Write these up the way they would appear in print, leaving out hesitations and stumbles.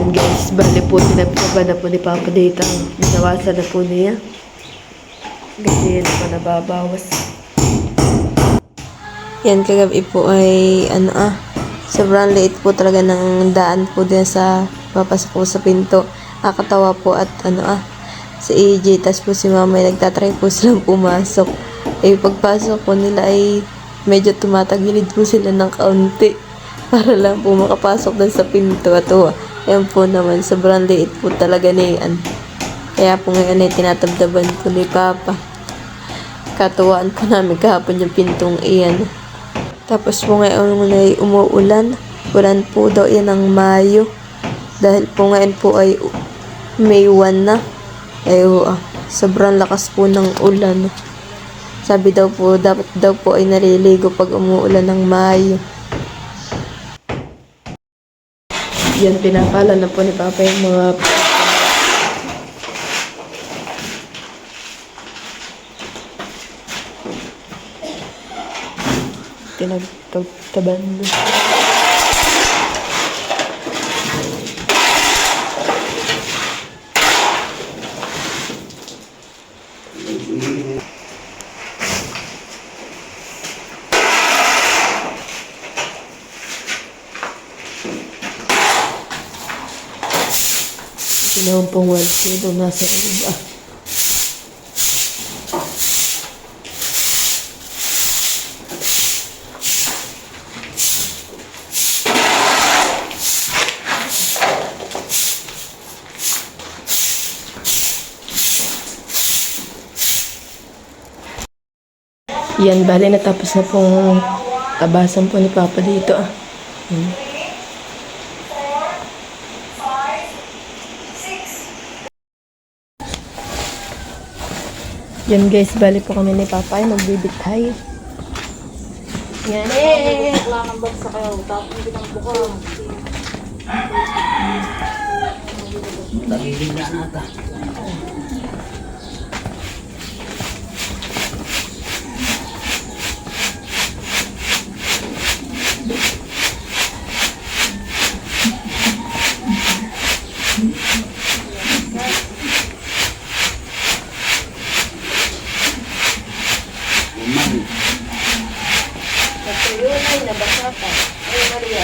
Yan guys, bali po tinagtaba na po ni Papa dito. Binawasan na po niya. Kasi yan po nababawas. Yan kagabi po ay sobrang liit po talaga ng daan po din sa papasok po sa pinto. Nakakatawa po at si AJ, tas po si mama ay nagtatry po silang pumasok. Pagpasok po nila ay medyo tumatagilid po sila ng kaunti para lang po makapasok din sa pinto. At ayan po naman, sobrang liit po talaga na yan. Kaya po ngayon ay tinatabdaban po ni Papa. Katuwaan po namin kahapon yung pintong iyan. Tapos po ngayon ay umuulan. Ulan po daw yan ng Mayo. Dahil po ngayon po ay May 1 na. Sobrang lakas po ng ulan. Sabi daw po, dapat daw po ay naliligo pag umuulan ng Mayo. Yan, pinapala na po ni Papa yung mga tinagtaban mo. Sinawang pong 1 kilo nasa iba. Yan, bali natapos na pong tabasan po ni Papa dito. Yan guys, bali po kami ni Papa ay magbibitay. Yan eh! Wala nang bagsa kayo, tapos hindi nang buka. Nagiging na nata. Natulunay, nabasa pa. Ay, Maria.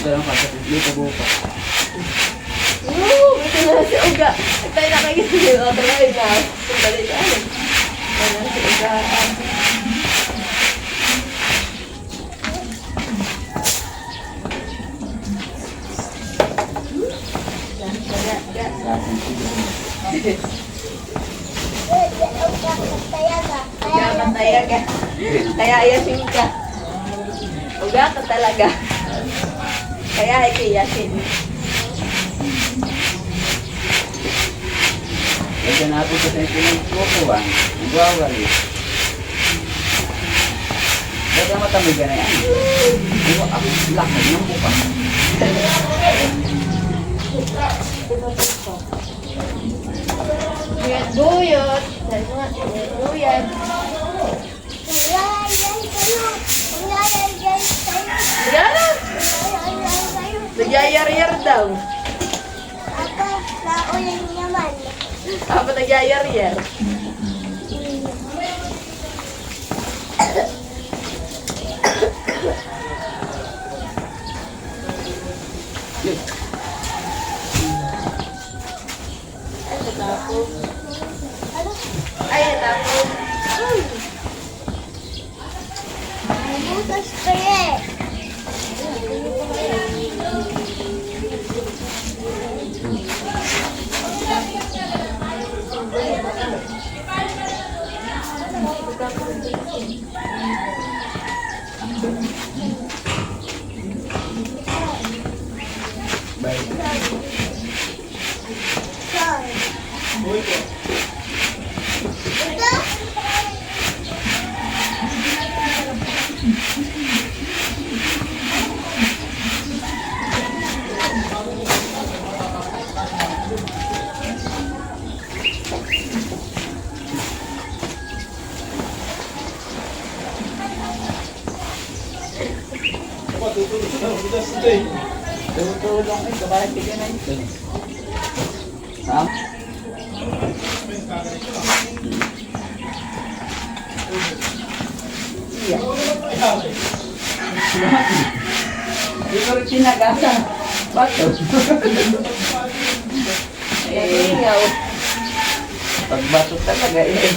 Ito lang kasi, dito buka. Ito na si Uga. Tayo nakikita yung otro na yun na. Sandali ka. Ito na si Uga. Kaya ayasin ka. Uga ka talaga. Kaya ikiyasin. Ito na po sa pinagkukuhan. Nagwawali. Baga matamig ka na yan. Diba ako lakad ng buka. Buyot. Buyot. Gana? Nagyayar-yar daw. Apa nagyayar-yar? Ay, tapos. Butas kaya. Tulong ito, bakit bigyan na ito? Ha? Iya. Hindi ko rin sinagasa. Bato. Iyaw. Pagbaso talaga eh.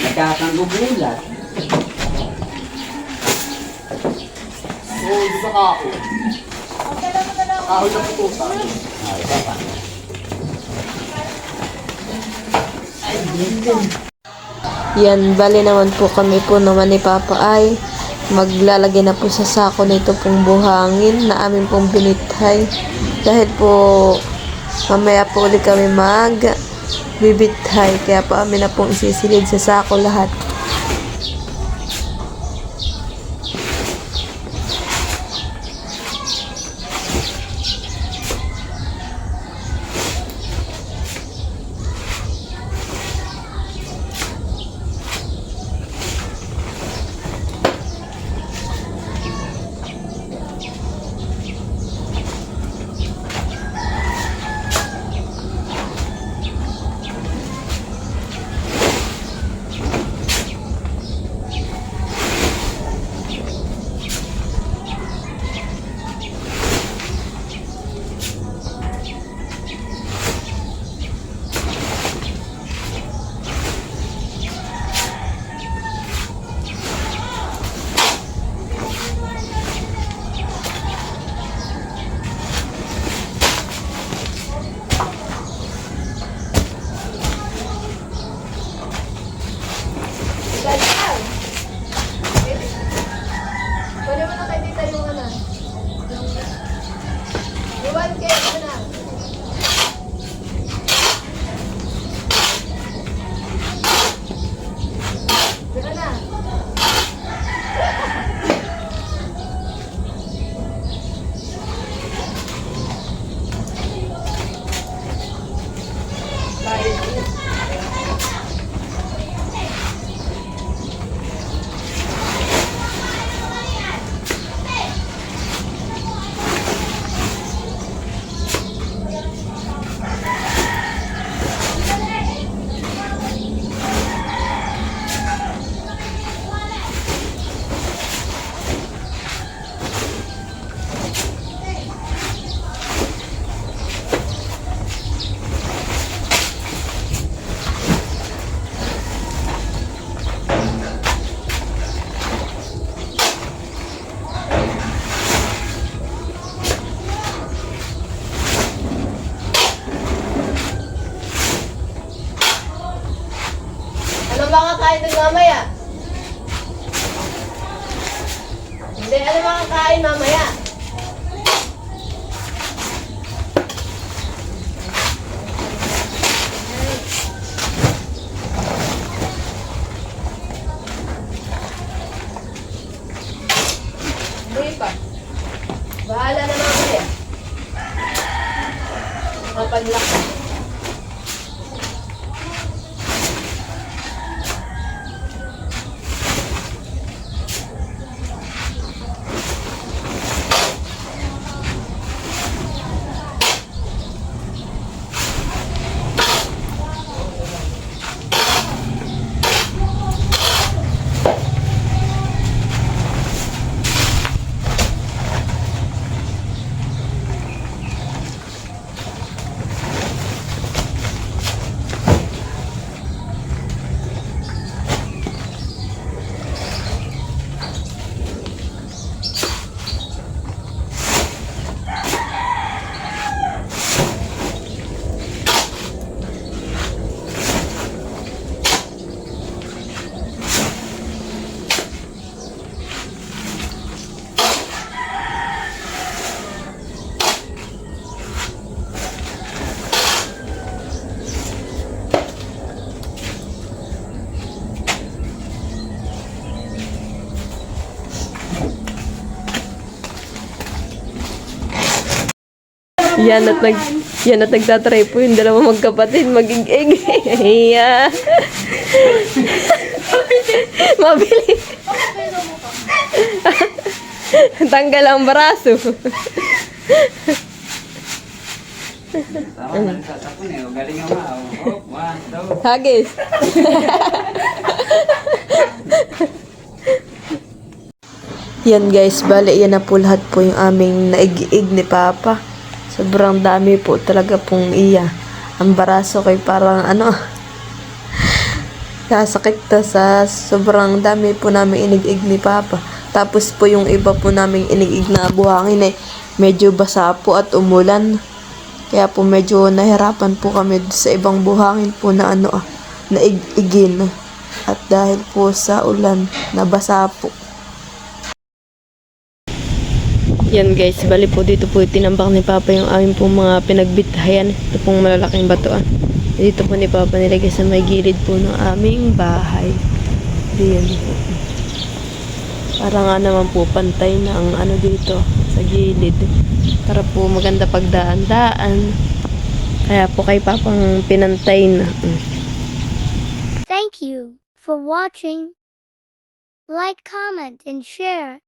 Nakakanggugulat. Oo, di ba kao? Kao na putusan. Ay, baba. Yan, bali naman po kami po naman ni Papa ay maglalagay na po sa sako nito pong buhangin na amin pong binithay. Dahil po mamaya po ulit kami bibithay. Kaya po amin na pong isisilid sa sako lahat. Pwede mo na kay tita yung ano? Yung 1K mo na. Diba na? Ano ba nga kain din mamaya? Hindi, ano ba nga kain mamaya? Hindi pa. Bahala na mamaya. Mapadlak. Yan at nagtatry po yung dalawa magkapatid magiging. Iya. Mabilis. Tanggal ang braso. Tama na sa tapon eh. Galing nga. Oh, 1, 2. Hagis. Yan guys, bale yan na po lahat po yung aming naig-ig ni Papa. Sobrang dami po talaga pong iya. Ang baraso kay parang ano, nasakit to sa sobrang dami po namin inig-ig ni Papa. Tapos po yung iba po namin inig-ig na buhangin ay medyo basa po at umulan. Kaya po medyo nahirapan po kami sa ibang buhangin po na ano na igin. At dahil po sa ulan, nabasa po. Yan guys, bali po dito po tinambak ni Papa yung aming pong mga pinagbitayan. Ito pong malalaking batuan. Dito po ni Papa nilagay sa may gilid po ng aming bahay. Diyan po. Para nga naman po pantay na ang ano dito sa gilid. Para po maganda pagdaan-daan. Kaya po kay Papang pinantay na. Thank you for watching. Like, comment, and share.